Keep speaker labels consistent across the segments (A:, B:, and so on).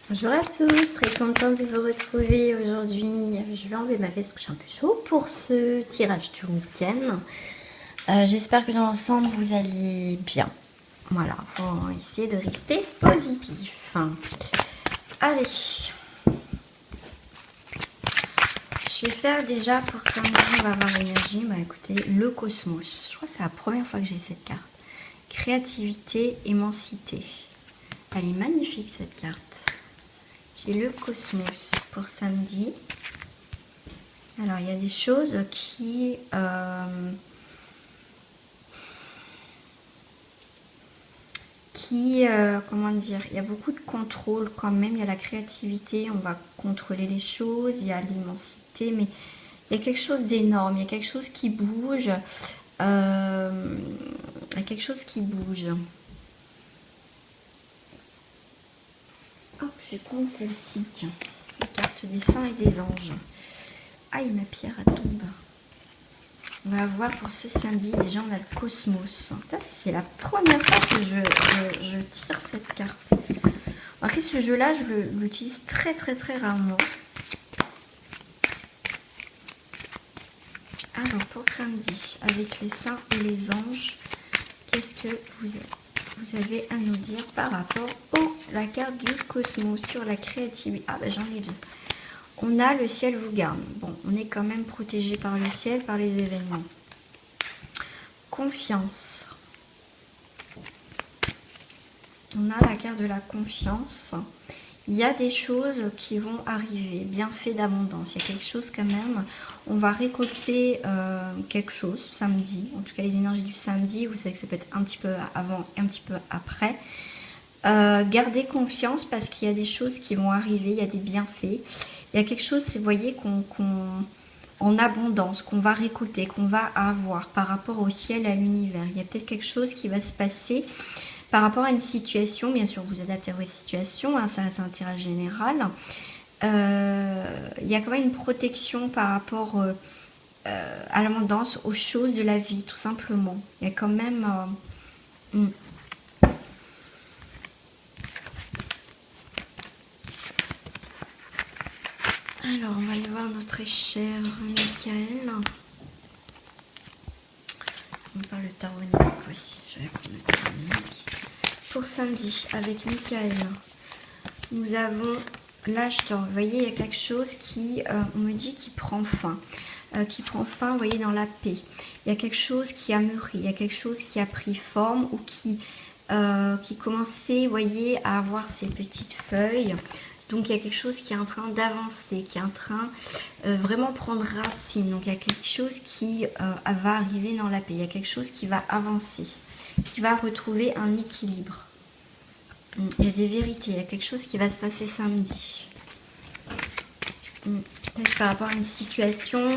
A: Bonjour à tous, très contente de vous retrouver aujourd'hui. Je vais enlever ma veste parce que je suis un peu chaud pour ce tirage du week-end. J'espère que dans l'ensemble vous allez bien. Voilà, faut essayer de rester positif. Allez, je vais faire déjà pour samedi, on va avoir l'énergie. Bah écoutez, le cosmos. Je crois que c'est la première fois que j'ai cette carte. Créativité, immensité. Elle est magnifique cette carte. J'ai le cosmos pour samedi. Alors, il y a des choses qui... comment dire, il y a beaucoup de contrôle quand même. Il y a la créativité, on va contrôler les choses. Il y a l'immensité, mais il y a quelque chose d'énorme. Il y a quelque chose qui bouge. Il y a quelque chose qui bouge. Hop, je compte celle-ci, tiens. La carte des saints et des anges. Aïe, ma pierre, elle tombe. On va voir pour ce samedi, déjà on a le cosmos. C'est la première fois que je tire cette carte. Après ce jeu-là, je l'utilise très rarement. Alors pour samedi, avec les saints et les anges, qu'est-ce que vous avez à nous dire par rapport la carte du cosmos sur la créativité? Ah ben j'en ai deux. On a le ciel vous garde. Bon, on est quand même protégé par le ciel, par les événements. Confiance. On a la carte de la confiance. Il y a des choses qui vont arriver, bienfait d'abondance. Il y a quelque chose quand même. On va récolter quelque chose samedi. En tout cas, les énergies du samedi, vous savez que ça peut être un petit peu avant et un petit peu après. Gardez confiance parce qu'il y a des choses qui vont arriver. Il y a des bienfaits. Il y a quelque chose, vous voyez, en abondance, qu'on va récolter, qu'on va avoir par rapport au ciel, à l'univers. Il y a peut-être quelque chose qui va se passer par rapport à une situation. Bien sûr, vous adaptez à votre situation, hein, ça c'est un tirage général. Il y a quand même une protection par rapport à l'abondance, aux choses de la vie, tout simplement. Il y a quand même... Alors, on va aller voir notre très cher Michael. On parle le tarot numérique aussi. Je vais prendre le tarot numérique. Pour samedi, avec Michael, nous avons l'âge d'or. Vous voyez, il y a quelque chose qui, on me dit, qui prend fin. Qui prend fin, vous voyez, dans la paix. Il y a quelque chose qui a mûri. Il y a quelque chose qui a pris forme ou qui commençait, vous voyez, à avoir ses petites feuilles. Donc, il y a quelque chose qui est en train d'avancer, qui est en train vraiment prendre racine. Donc, il y a quelque chose qui va arriver dans la paix. Il y a quelque chose qui va avancer, qui va retrouver un équilibre. Il y a des vérités. Il y a quelque chose qui va se passer samedi. Peut-être par rapport à une situation.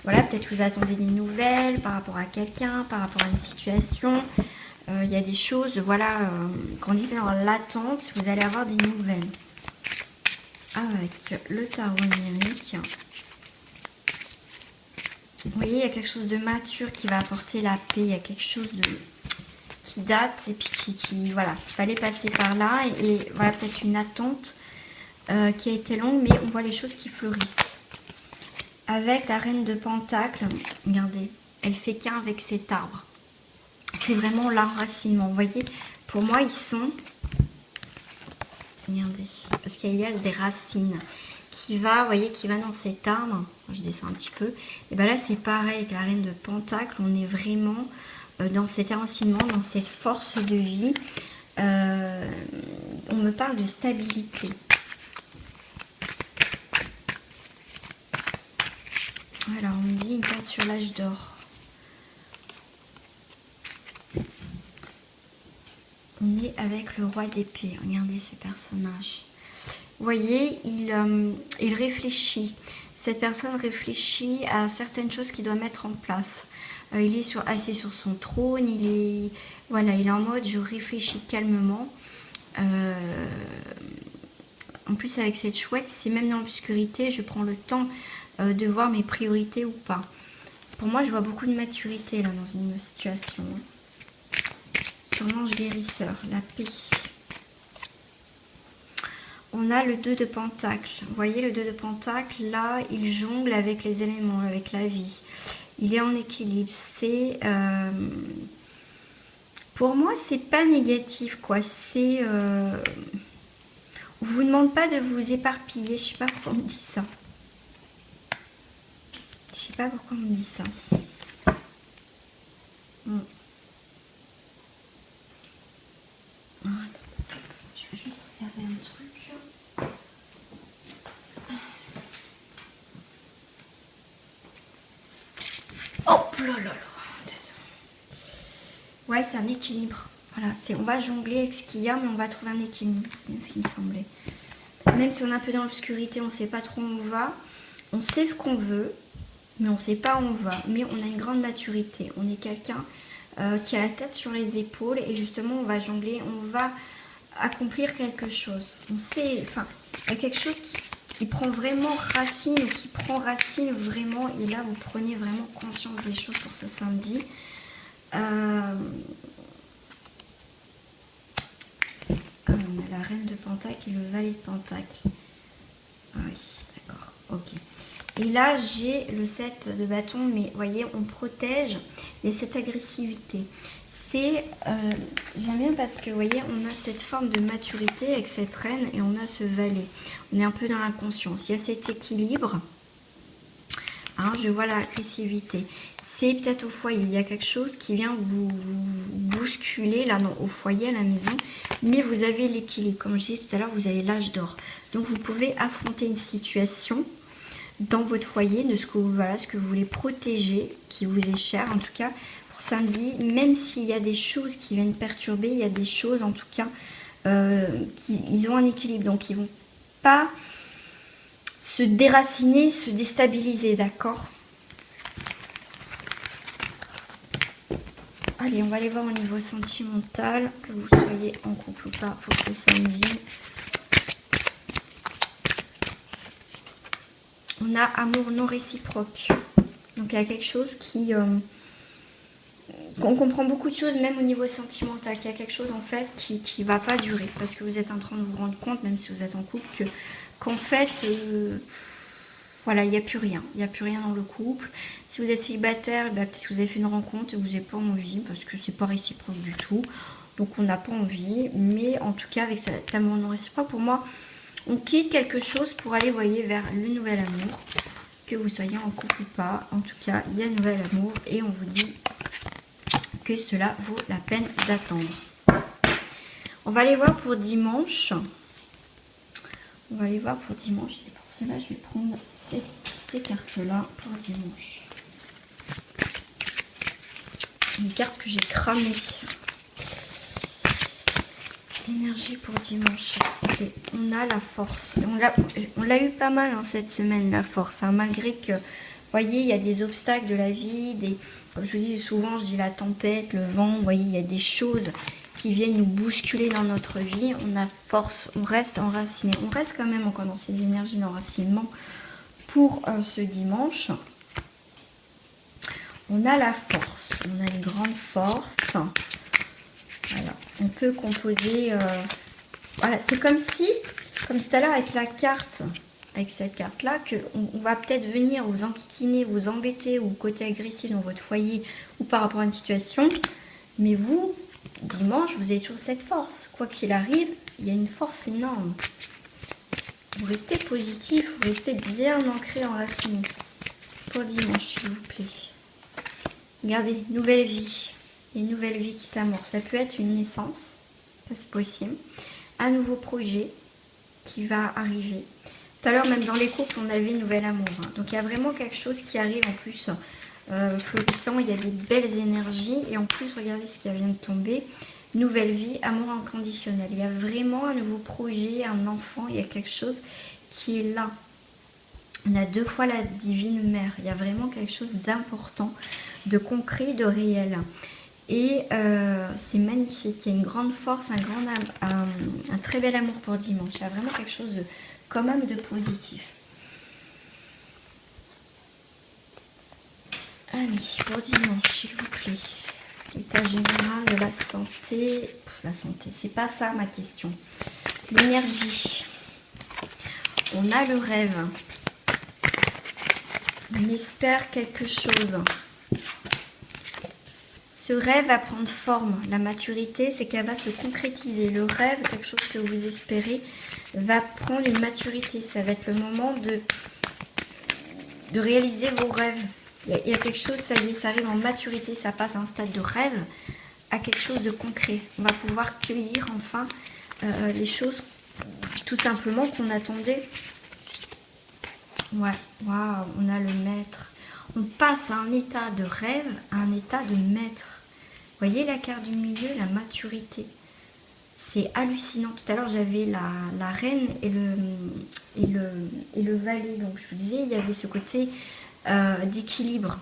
A: Voilà, peut-être que vous attendez des nouvelles par rapport à quelqu'un, par rapport à une situation. Il y a des choses, voilà, quand on est dans l'attente, vous allez avoir des nouvelles. Avec le tarot numérique. Vous voyez, il y a quelque chose de mature qui va apporter la paix. Il y a quelque chose qui date et puis voilà, il fallait passer par là. Et voilà, peut-être une attente qui a été longue, mais on voit les choses qui fleurissent. Avec la reine de Pentacle, regardez, elle fait qu'un avec cet arbre. C'est vraiment l'enracinement. Vous voyez, pour moi, ils sont... Regardez, parce qu'il y a des racines qui va, vous voyez, qui va dans cet arbre. Je descends un petit peu. Et bien là, c'est pareil avec la reine de Pentacle. On est vraiment dans cet enracinement, dans cette force de vie. On me parle de stabilité. Alors, on me dit une carte sur l'âge d'or. On est avec le roi d'épée. Regardez ce personnage. Vous voyez, il réfléchit. Cette personne réfléchit à certaines choses qu'il doit mettre en place. Il est assis sur son trône. Il est en mode je réfléchis calmement. En plus, avec cette chouette, c'est même dans l'obscurité, je prends le temps de voir mes priorités ou pas. Pour moi, je vois beaucoup de maturité là dans une situation. Sur l'ange guérisseur, la paix. On a le 2 de Pentacle. Vous voyez le 2 de Pentacle, là, il jongle avec les éléments, avec la vie. Il est en équilibre. C'est... pour moi, c'est pas négatif, quoi. C'est... on vous demande pas de vous éparpiller. Je sais pas pourquoi on me dit ça. Je sais pas pourquoi on me dit ça. Voilà. Je vais juste regarder un truc. Hop là là là. Ouais, c'est un équilibre. Voilà, on va jongler avec ce qu'il y a, mais on va trouver un équilibre. C'est bien ce qui me semblait. Même si on est un peu dans l'obscurité, on ne sait pas trop où on va. On sait ce qu'on veut, mais on ne sait pas où on va. Mais on a une grande maturité. On est quelqu'un qui a la tête sur les épaules et justement, on va jongler, on va accomplir quelque chose. On sait, enfin, il y a quelque chose qui prend vraiment racine, qui prend racine vraiment. Et là, vous prenez vraiment conscience des choses pour ce samedi. On a la reine de Pentacle et le valet de Pentacle. Ah oui, d'accord, ok. Et là, j'ai le 7 de bâton, mais vous voyez, on protège et cette agressivité. C'est, j'aime bien parce que, vous voyez, on a cette forme de maturité avec cette reine et on a ce valet. On est un peu dans l'inconscience. Il y a cet équilibre. Hein, je vois l'agressivité. C'est peut-être au foyer, il y a quelque chose qui vient vous bousculer là au foyer, à la maison, mais vous avez l'équilibre. Comme je disais tout à l'heure, vous avez l'âge d'or. Donc vous pouvez affronter une situation dans votre foyer de ce que vous voulez protéger, qui vous est cher en tout cas pour samedi, même s'il y a des choses qui viennent perturber, il y a des choses en tout cas ils ont un équilibre, donc ils ne vont pas se déraciner, se déstabiliser, d'accord ? Allez, on va aller voir au niveau sentimental, que vous soyez en couple ou pas pour ce samedi. On a amour non réciproque. Donc il y a quelque chose on comprend beaucoup de choses, même au niveau sentimental. Il y a quelque chose en fait qui ne va pas durer. Parce que vous êtes en train de vous rendre compte, même si vous êtes en couple, qu'en fait... voilà, il n'y a plus rien. Il n'y a plus rien dans le couple. Si vous êtes célibataire, peut-être que vous avez fait une rencontre et vous n'avez pas envie parce que c'est pas réciproque du tout. Donc on n'a pas envie. Mais en tout cas, avec cet amour non réciproque, pour moi, on quitte quelque chose pour aller, voyez, vers le nouvel amour. Que vous soyez en couple ou pas. En tout cas, il y a un nouvel amour et on vous dit que cela vaut la peine d'attendre. On va aller voir pour dimanche. On va aller voir pour dimanche. Et pour cela, je vais prendre ces cartes-là pour dimanche. Une carte que j'ai cramée. L'énergie pour dimanche. Et on a la force. On l'a eu pas mal cette semaine, la force. Hein, malgré que, vous voyez, il y a des obstacles de la vie. Comme je vous dis souvent, je dis la tempête, le vent. Vous voyez, il y a des choses qui viennent nous bousculer dans notre vie. On a force, on reste enraciné. On reste quand même encore dans ces énergies d'enracinement pour ce dimanche. On a la force, on a une grande force. Voilà, on peut composer. Voilà, c'est comme si, comme tout à l'heure avec la carte, avec cette carte-là, qu'on va peut-être venir vous enquiquiner, vous embêter ou côté agressif dans votre foyer ou par rapport à une situation. Mais vous, dimanche, vous avez toujours cette force. Quoi qu'il arrive, il y a une force énorme. Vous restez positif, vous restez bien ancré, enraciné. Pour dimanche, s'il vous plaît. Regardez, nouvelle vie. Il y a une nouvelle vie qui s'amorce. Ça peut être une naissance, ça c'est possible. Un nouveau projet qui va arriver. Tout à l'heure, même dans les couples, on avait nouvel amour. Hein. Donc il y a vraiment quelque chose qui arrive en plus florissant. Il y a des belles énergies. Et en plus, regardez ce qui vient de tomber. Nouvelle vie, amour inconditionnel. Il y a vraiment un nouveau projet, un enfant. Il y a quelque chose qui est là. On a deux fois la divine mère. Il y a vraiment quelque chose d'important, de concret, de réel. Et c'est magnifique. Il y a une grande force, un très bel amour pour dimanche. Il y a vraiment quelque chose de, quand même de positif. Allez, pour dimanche, s'il vous plaît. État général de la santé. La santé, c'est pas ça ma question. L'énergie. on a le rêve. On espère quelque chose. Ce rêve va prendre forme. La maturité, c'est qu'elle va se concrétiser. Le rêve, quelque chose que vous espérez, va prendre une maturité. Ça va être le moment de réaliser vos rêves. Il y a quelque chose, ça y est, ça arrive en maturité. Ça passe d'un stade de rêve à quelque chose de concret. On va pouvoir cueillir enfin les choses tout simplement qu'on attendait. Ouais, waouh, on a le maître. On passe à un état de rêve à un état de maître. Vous voyez la carte du milieu, la maturité. C'est hallucinant. Tout à l'heure, j'avais la reine et le valet. Donc, je vous disais, il y avait ce côté d'équilibre.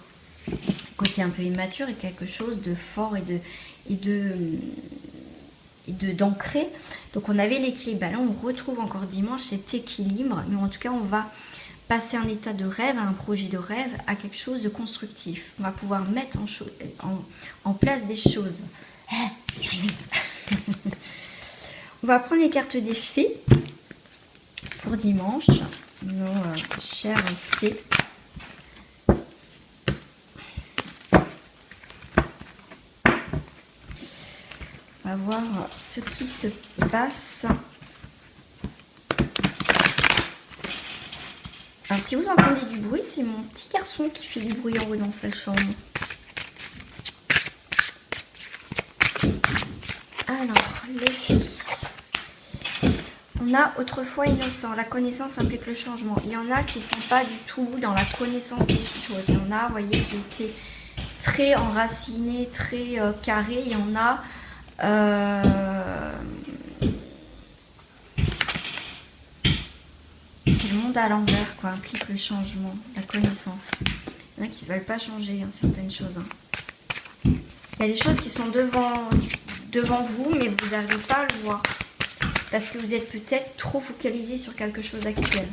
A: Côté un peu immature et quelque chose de fort d'ancré. Donc, on avait l'équilibre. Là, on retrouve encore dimanche cet équilibre. Mais en tout cas, on va passer un état de rêve, à un projet de rêve, à quelque chose de constructif. On va pouvoir mettre en place des choses. On va prendre les cartes des fées pour dimanche. Nos chères fées. On va voir ce qui se passe. Alors, si vous entendez du bruit, c'est mon petit garçon qui fait du bruit en haut dans sa chambre. Alors, les filles. On a autrefois innocent. La connaissance implique le changement. Il y en a qui ne sont pas du tout dans la connaissance des choses. Il y en a, vous voyez, qui étaient très enracinés, très carrés. Il y en a... c'est le monde à l'envers, quoi, implique le changement, la connaissance. Il y en a qui ne veulent pas changer certaines choses. Il y a des choses qui sont devant vous, mais vous n'arrivez pas à le voir. Parce que vous êtes peut-être trop focalisé sur quelque chose actuel.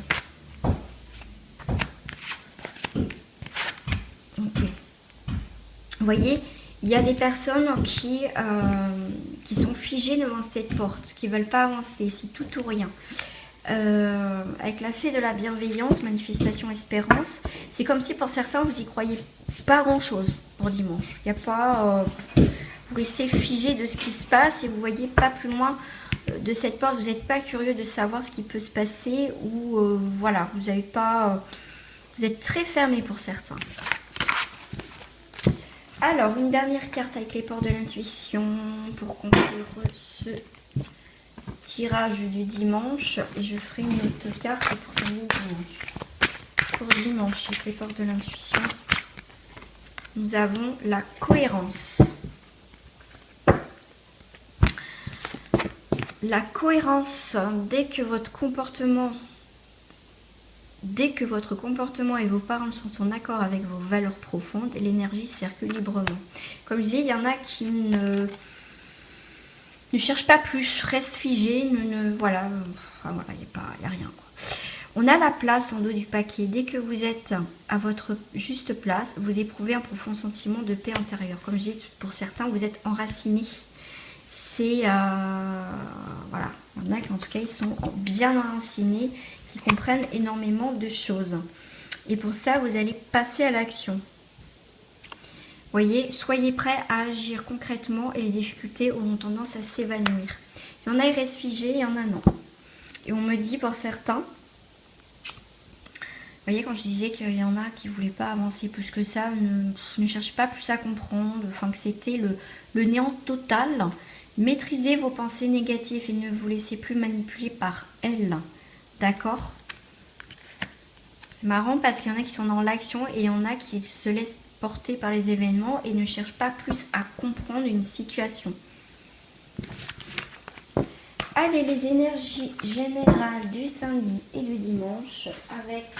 A: Ok. Vous voyez, il y a des personnes qui sont figées devant cette porte, qui ne veulent pas avancer, c'est tout ou rien. Avec la fée de la bienveillance, manifestation, espérance, c'est comme si pour certains vous y croyez pas grand chose pour dimanche. Il n'y a pas, vous restez figé de ce qui se passe et vous voyez pas plus loin de cette porte. Vous n'êtes pas curieux de savoir ce qui peut se passer ou voilà, vous n'avez pas, vous êtes très fermé pour certains. Alors une dernière carte avec les portes de l'intuition pour conclure ce tirage du dimanche, et je ferai une autre carte pour samedi dimanche. Pour dimanche, avec les portes de l'intuition, nous avons la cohérence. La cohérence, dès que votre comportement et vos paroles sont en accord avec vos valeurs profondes, l'énergie circule librement. Comme je disais, il y en a qui ne cherche pas plus, reste figé, voilà, il n'y a rien, quoi. On a la place en dos du paquet. Dès que vous êtes à votre juste place, vous éprouvez un profond sentiment de paix intérieure. Comme je dis, pour certains, vous êtes enracinés. C'est, voilà, il y en a qui en tout cas, ils sont bien enracinés, qui comprennent énormément de choses. Et pour ça, vous allez passer à l'action. Voyez, soyez prêts à agir concrètement et les difficultés auront tendance à s'évanouir. Il y en a, ils restent figés, il y en a, non. Et on me dit pour certains, vous voyez, quand je disais qu'il y en a qui ne voulaient pas avancer plus que ça, ne cherchez pas plus à comprendre, enfin que c'était le néant total. Maîtrisez vos pensées négatives et ne vous laissez plus manipuler par elles. D'accord? C'est marrant parce qu'il y en a qui sont dans l'action et il y en a qui se laissent portés par les événements et ne cherchent pas plus à comprendre une situation. Allez, les énergies générales du samedi et du dimanche avec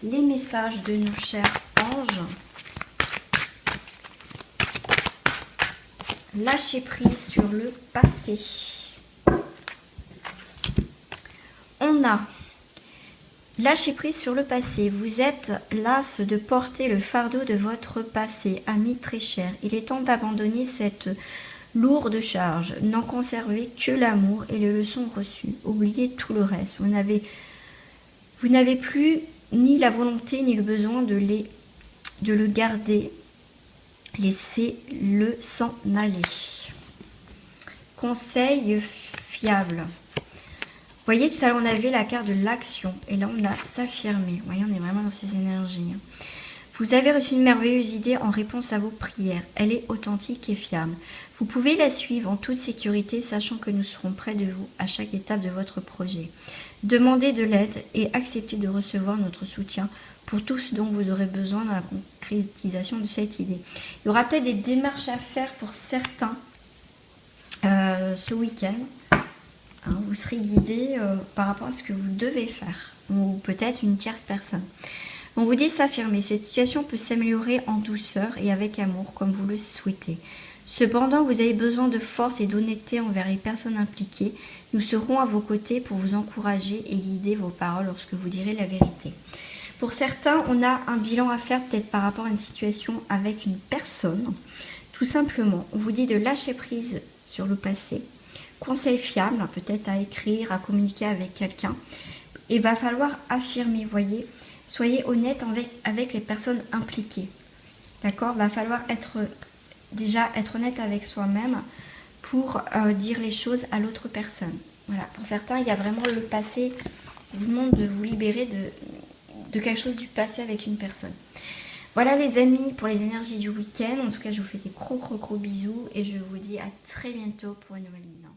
A: les messages de nos chers anges. Lâchez prise sur le passé. On a lâchez prise sur le passé. Vous êtes las de porter le fardeau de votre passé, ami très cher. Il est temps d'abandonner cette Lourd de charges, n'en conservez que l'amour et les leçons reçues. Oubliez tout le reste. Vous n'avez plus ni la volonté ni le besoin de le garder. Laissez-le s'en aller. Conseil fiable. Vous voyez, tout à l'heure, on avait la carte de l'action. Et là, on a s'affirmer. Vous voyez, on est vraiment dans ces énergies. Vous avez reçu une merveilleuse idée en réponse à vos prières. Elle est authentique et fiable. Vous pouvez la suivre en toute sécurité, sachant que nous serons près de vous à chaque étape de votre projet. Demandez de l'aide et acceptez de recevoir notre soutien pour tout ce dont vous aurez besoin dans la concrétisation de cette idée. Il y aura peut-être des démarches à faire pour certains ce week-end. Hein, vous serez guidé par rapport à ce que vous devez faire, ou peut-être une tierce personne. On vous dit s'affirmer. Cette situation peut s'améliorer en douceur et avec amour, comme vous le souhaitez. Cependant, vous avez besoin de force et d'honnêteté envers les personnes impliquées. Nous serons à vos côtés pour vous encourager et guider vos paroles lorsque vous direz la vérité. Pour certains, on a un bilan à faire peut-être par rapport à une situation avec une personne. Tout simplement, on vous dit de lâcher prise sur le passé. Conseil fiable, peut-être à écrire, à communiquer avec quelqu'un. Et va falloir affirmer, voyez. Soyez honnête avec les personnes impliquées. D'accord ? Va falloir être honnête avec soi-même pour dire les choses à l'autre personne. Voilà. Pour certains, il y a vraiment le passé. Vous demande de vous libérer de quelque chose du passé avec une personne. Voilà les amis pour les énergies du week-end. En tout cas, je vous fais des gros bisous et je vous dis à très bientôt pour une nouvelle vidéo.